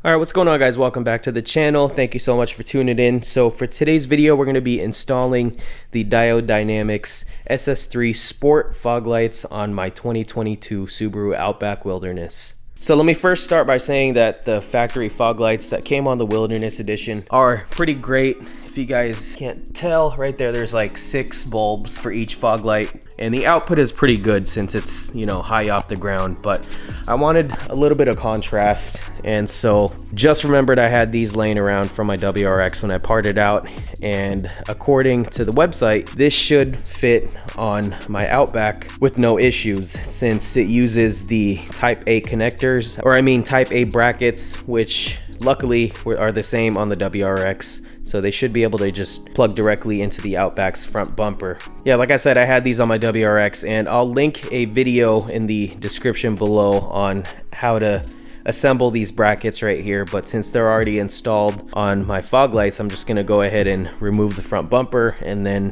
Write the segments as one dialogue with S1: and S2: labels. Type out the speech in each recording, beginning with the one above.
S1: All right, what's going on, guys? Welcome back to the channel. Thank you so much for tuning in. So for today's video, we're going to be installing the Diode Dynamics SS3 Sport fog lights on my 2022 Subaru Outback Wilderness. So let me first start by saying that the factory fog lights that came on the Wilderness Edition are pretty great. If you guys can't tell, right there's like 6 bulbs for each fog light, and the output is pretty good since it's, you know, high off the ground, but I wanted a little bit of contrast, and so just remembered I had these laying around from my WRX when I parted out, and according to the website, this should fit on my Outback with no issues since it uses the Type A connectors, or I mean Type A brackets, which luckily are the same on the WRX. So they should be able to just plug directly into the Outback's front bumper. Yeah, like I said, I had these on my WRX, and I'll link a video in the description below on how to assemble these brackets right here. But since they're already installed on my fog lights, I'm just gonna go ahead and remove the front bumper and then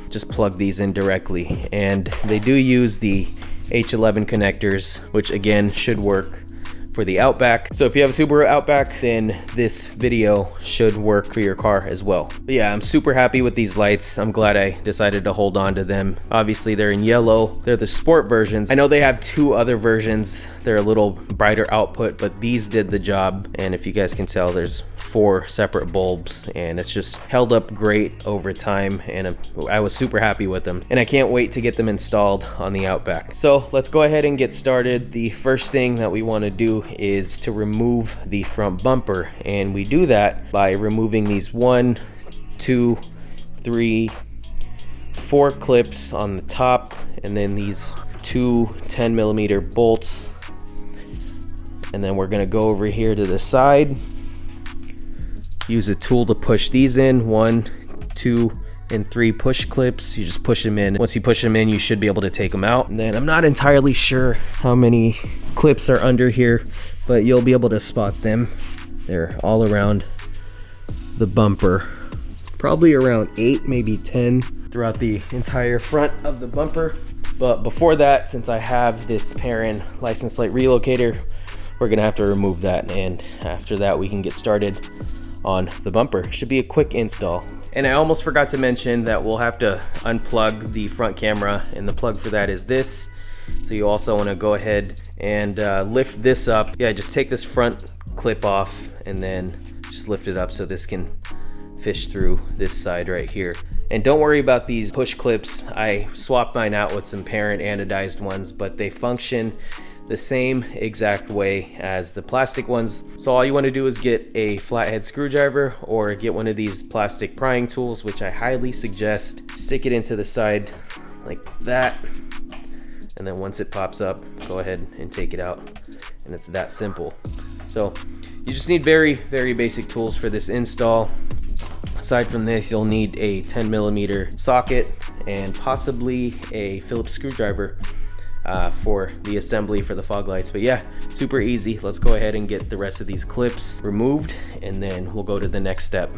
S1: just plug these in directly. And they do use the H11 connectors, which again should work for the Outback. So if you have a Subaru Outback, then this video should work for your car as well. But yeah, I'm super happy with these lights. I'm glad I decided to hold on to them. Obviously they're in yellow. They're the sport versions. I know they have 2 other versions. They're a little brighter output, but these did the job. And if you guys can tell, there's 4 separate bulbs, and it's just held up great over time, and I was super happy with them, and I can't wait to get them installed on the Outback. So let's go ahead and get started. The first thing that we want to do is to remove the front bumper, and we do that by removing these 1, 2, 3, 4 clips on the top, and then these 2 10mm bolts, and then we're going to go over here to the side, use a tool to push these in. 1, 2, and 3 push clips. You just push them in. Once you push them in, you should be able to take them out. And then I'm not entirely sure how many clips are under here, but you'll be able to spot them. They're all around the bumper, probably around 8, maybe 10 throughout the entire front of the bumper. But before that, since I have this Perrin license plate relocator, we're gonna have to remove that, and after that we can get started on the bumper. Should be a quick install. And I almost forgot to mention that we'll have to unplug the front camera, and the plug for that is this. So you also want to go ahead and lift this up. Yeah, just take this front clip off and then just lift it up so this can fish through this side right here. And don't worry about these push clips. I swapped mine out with some Perrin anodized ones, but they function the same exact way as the plastic ones. So all you want to do is get a flathead screwdriver or get one of these plastic prying tools, which I highly suggest. Stick it into the side like that, and then once it pops up, go ahead and take it out, and it's that simple. So you just need very, very basic tools for this install. Aside from this, you'll need a 10mm socket and possibly a Phillips screwdriver for the assembly for the fog lights. But yeah, super easy. Let's go ahead and get the rest of these clips removed, and then we'll go to the next step.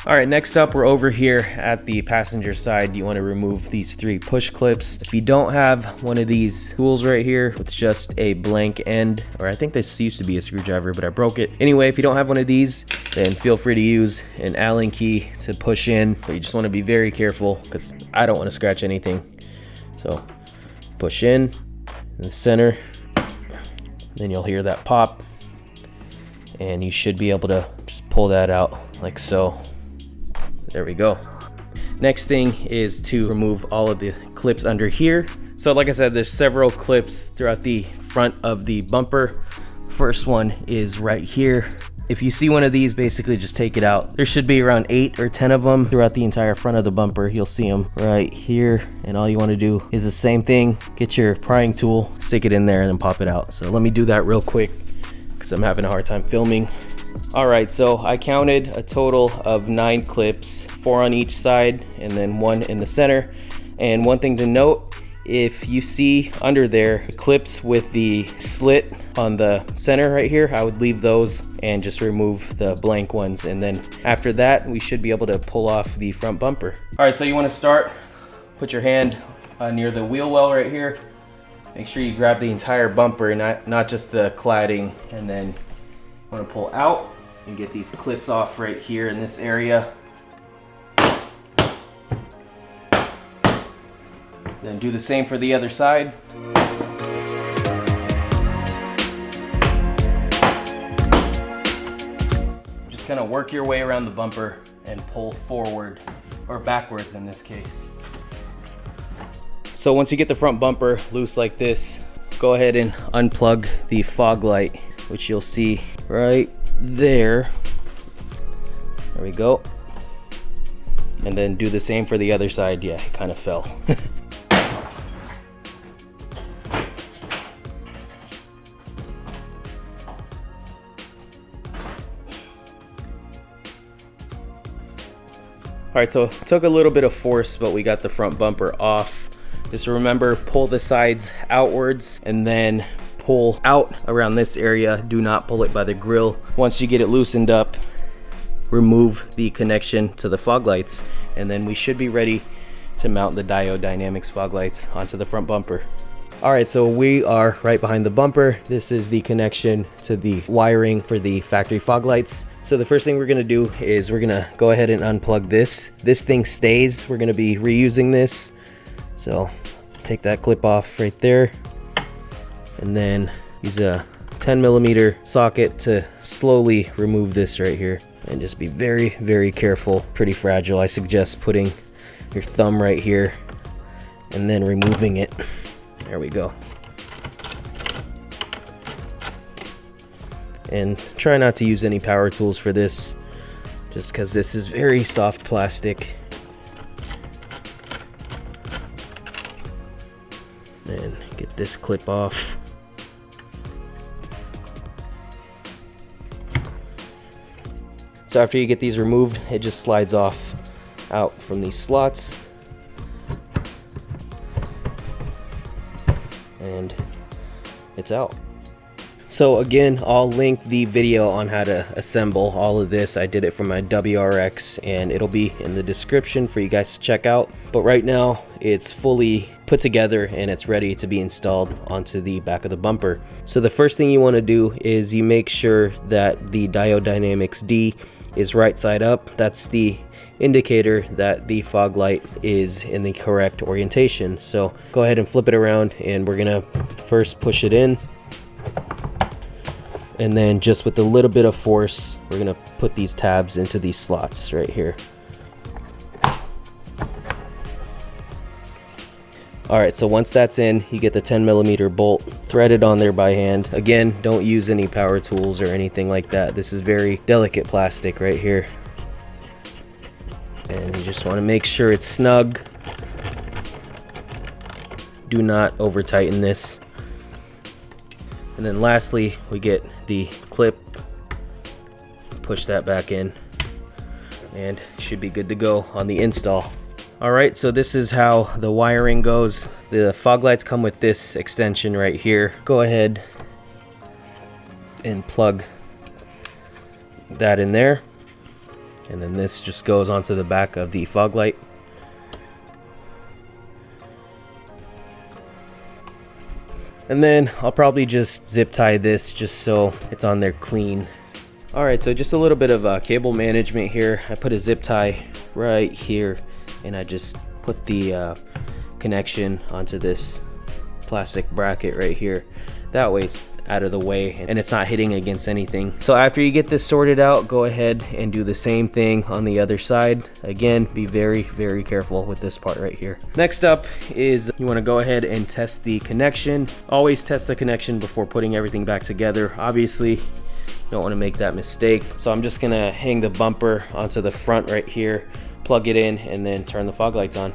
S1: All right, next up, we're over here at the passenger side. You want to remove these 3 push clips. If you don't have one of these tools right here with just a blank end, or I think this used to be a screwdriver, but I broke it. Anyway, if you don't have one of these, then feel free to use an Allen key to push in, but you just want to be very careful because I don't want to scratch anything. So push in the center, then you'll hear that pop, and you should be able to just pull that out like so. There we go. Next thing is to remove all of the clips under here. So like I said, there's several clips throughout the front of the bumper. First one is right here. If you see one of these, basically just take it out. There should be around 8 or 10 of them throughout the entire front of the bumper. You'll see them right here. And all you want to do is the same thing. Get your prying tool, stick it in there, and then pop it out. So let me do that real quick because I'm having a hard time filming. All right, so I counted a total of 9 clips, 4 on each side and then 1 in the center. And one thing to note, if you see under there clips with the slit on the center right here, I would leave those and just remove the blank ones. And then after that, we should be able to pull off the front bumper. All right, so you want to start, put your hand near the wheel well right here. Make sure you grab the entire bumper, not just the cladding. And then you want to pull out and get these clips off right here in this area. Then do the same for the other side. Just kind of work your way around the bumper and pull forward, or backwards in this case. So once you get the front bumper loose like this, go ahead and unplug the fog light, which you'll see right there. There we go. And then do the same for the other side. Yeah, it kind of fell. All right, so it took a little bit of force, but we got the front bumper off. Just remember, pull the sides outwards and then pull out around this area. Do not pull it by the grill. Once you get it loosened up, remove the connection to the fog lights, and then we should be ready to mount the Diode Dynamics fog lights onto the front bumper. All right, so we are right behind the bumper. This is the connection to the wiring for the factory fog lights. So the first thing we're gonna do is we're gonna go ahead and unplug this. This thing stays. We're gonna be reusing this. So take that clip off right there, and then use a 10mm socket to slowly remove this right here. And just be very, very careful. Pretty fragile. I suggest putting your thumb right here and then removing it. There we go. And try not to use any power tools for this, just because this is very soft plastic. And get this clip off. So after you get these removed, it just slides off out from these slots. And it's out. So again, I'll link the video on how to assemble all of this. I did it from my WRX, and it'll be in the description for you guys to check out. But right now it's fully put together and it's ready to be installed onto the back of the bumper. So the first thing you want to do is you make sure that the Diode Dynamics D is right side up. That's the indicator that the fog light is in the correct orientation. So go ahead and flip it around, and we're gonna first push it in, and then just with a little bit of force, we're gonna put these tabs into these slots right here. All right, so once that's in, you get the 10mm bolt threaded on there by hand. Again, don't use any power tools or anything like that. This is very delicate plastic right here. And you just want to make sure it's snug. Do not over tighten this. And then lastly, we get the clip. Push that back in, and should be good to go on the install. All right, so this is how the wiring goes. The fog lights come with this extension right here. Go ahead and plug that in there. And then this just goes onto the back of the fog light. And then I'll probably just zip tie this just so it's on there clean. All right, so just a little bit of cable management here. I put a zip tie right here, and I just put the connection onto this plastic bracket right here. That way it's out of the way and it's not hitting against anything. So after you get this sorted out, go ahead and do the same thing on the other side. Again, be very, very careful with this part right here. Next up is you want to go ahead and test the connection. Always test the connection before putting everything back together. Obviously, You don't want to make that mistake. So I'm just gonna hang the bumper onto the front right here, plug it in, and then turn the fog lights on.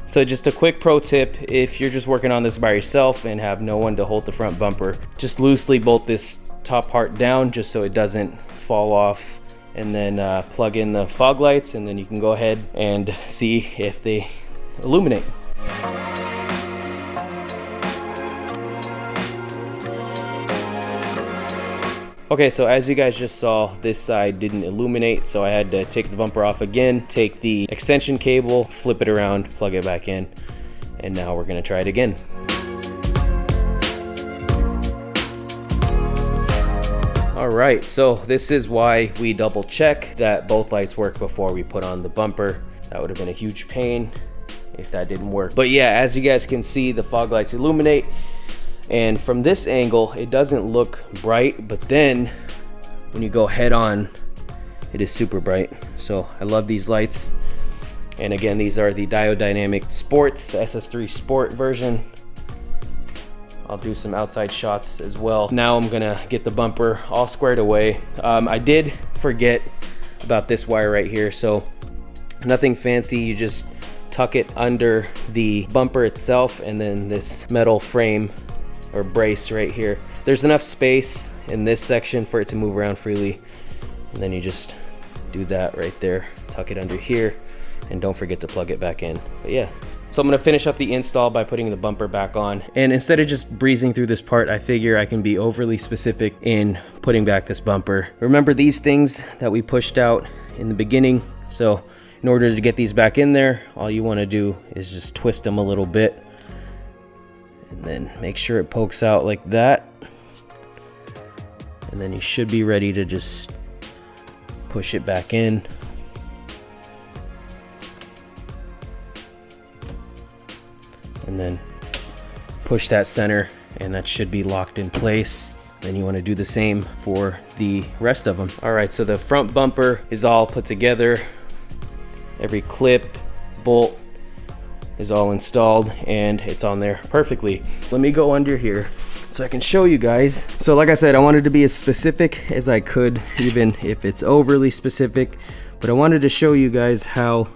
S1: So just a quick pro tip, if you're just working on this by yourself and have no one to hold the front bumper, just loosely bolt this top part down just so it doesn't fall off, and then plug in the fog lights, and then you can go ahead and see if they illuminate. Okay, so as you guys just saw, this side didn't illuminate, so I had to take the bumper off again, take the extension cable, flip it around, plug it back in, and now we're gonna try it again. All right, so this is why we double check that both lights work before we put on the bumper. That would have been a huge pain if that didn't work. But yeah, as you guys can see, the fog lights illuminate. And from this angle, it doesn't look bright, but then when you go head on, it is super bright. So I love these lights. And again, these are the Diode Dynamics Sports, the SS3 Sport version. I'll do some outside shots as well. Now I'm gonna get the bumper all squared away. I did forget about this wire right here. So nothing fancy, you just tuck it under the bumper itself, and then this metal frame or brace right here. There's enough space in this section for it to move around freely, and then you just do that right there, tuck it under here, and don't forget to plug it back in. But yeah, so I'm gonna finish up the install by putting the bumper back on, and instead of just breezing through this part, I figure I can be overly specific in putting back this bumper. Remember these things that we pushed out in the beginning? So in order to get these back in there, all you want to do is just twist them a little bit, and then make sure it pokes out like that, and then you should be ready to just push it back in. And then push that center, and that should be locked in place. Then you want to do the same for the rest of them. All right, so the front bumper is all put together. Every clip, bolt is all installed, and it's on there perfectly. Let me go under here so I can show you guys. So like I said, I wanted to be as specific as I could, even if it's overly specific, but I wanted to show you guys how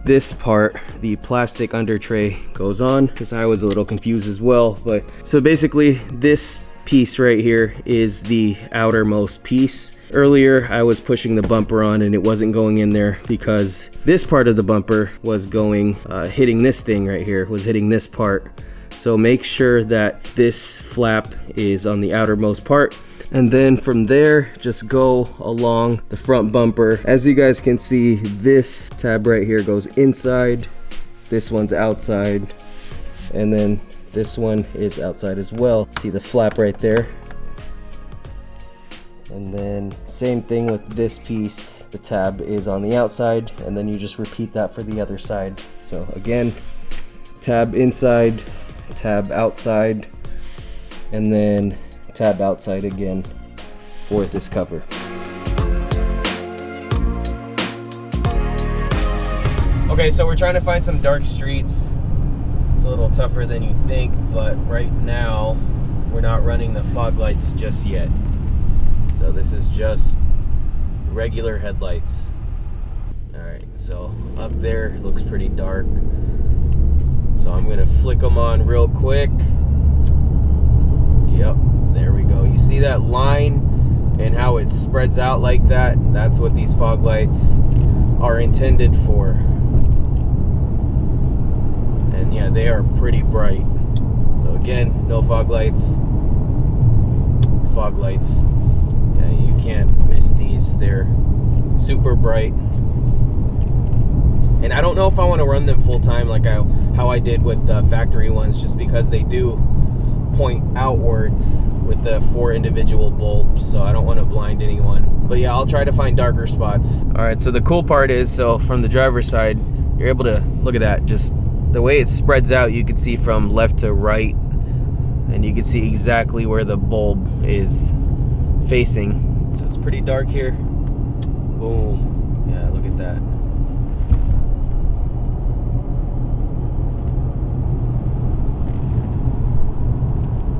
S1: this part, the plastic under tray, goes on, because I was a little confused as well. But so basically this piece right here is the outermost piece. Earlier I was pushing the bumper on and it wasn't going in there because this part of the bumper was going hitting this thing right here, was hitting this part. So make sure that this flap is on the outermost part, and then from there just go along the front bumper. As you guys can see, this tab right here goes inside, this one's outside, and then this one is outside as well. See the flap right there? And then same thing with this piece, the tab is on the outside, and then you just repeat that for the other side. So again, tab inside, tab outside, and then tab outside again for this cover. Okay, so we're trying to find some dark streets. It's a little tougher than you think, but right now we're not running the fog lights just yet. So this is just regular headlights. All right, so up there looks pretty dark. So I'm gonna flick them on real quick. Yep, there we go. You see that line and how it spreads out like that? That's what these fog lights are intended for. And yeah, they are pretty bright. So again, no fog lights. Fog lights. Yeah, you can't miss these. They're super bright. And I don't know if I want to run them full time like how I did with the factory ones, just because they do point outwards with the 4 individual bulbs, so I don't want to blind anyone. But yeah, I'll try to find darker spots. All right, so the cool part is, so from the driver's side, you're able to look at that. Just the way it spreads out, you can see from left to right, and you can see exactly where the bulb is facing. So it's pretty dark here. Boom. Yeah, look at that.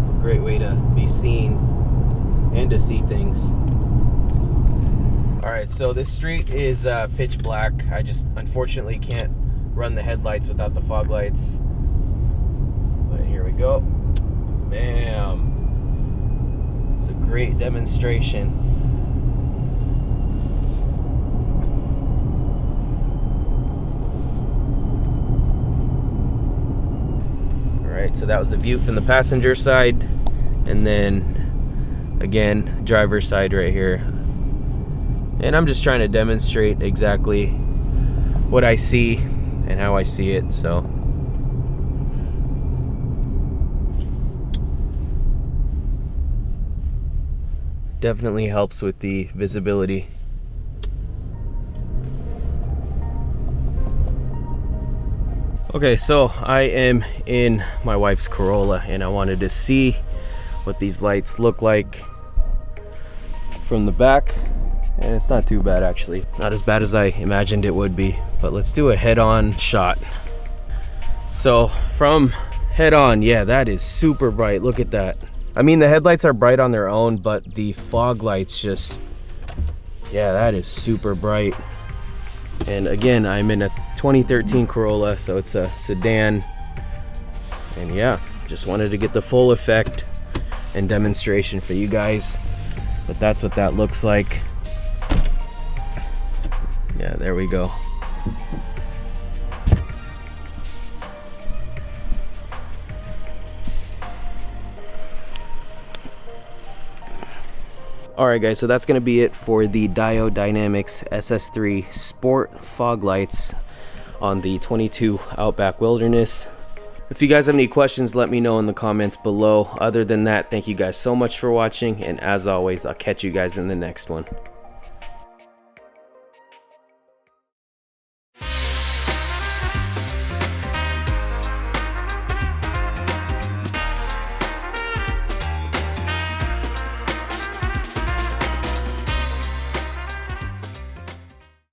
S1: It's a great way to be seen and to see things. All right, so this street is pitch black. I just unfortunately can't run the headlights without the fog lights. But here we go. Bam. It's a great demonstration. All right, so that was the view from the passenger side, and then again, driver's side right here. And I'm just trying to demonstrate exactly what I see and how I see it. So definitely helps with the visibility. Okay, so I am in my wife's Corolla and I wanted to see what these lights look like from the back. And it's not too bad, actually. Not as bad as I imagined it would be, but let's do a head-on shot. So from head-on, yeah, that is super bright. Look at that. I mean, the headlights are bright on their own, but the fog lights just, yeah, that is super bright. And again, I'm in a 2013 Corolla, so it's a sedan. And yeah, just wanted to get the full effect and demonstration for you guys. But that's what that looks like. Yeah, there we go. Alright guys, so that's going to be it for the Diode Dynamics SS3 Sport fog lights on the 22 Outback Wilderness. If you guys have any questions, let me know in the comments below. Other than that, thank you guys so much for watching, and as always, I'll catch you guys in the next one.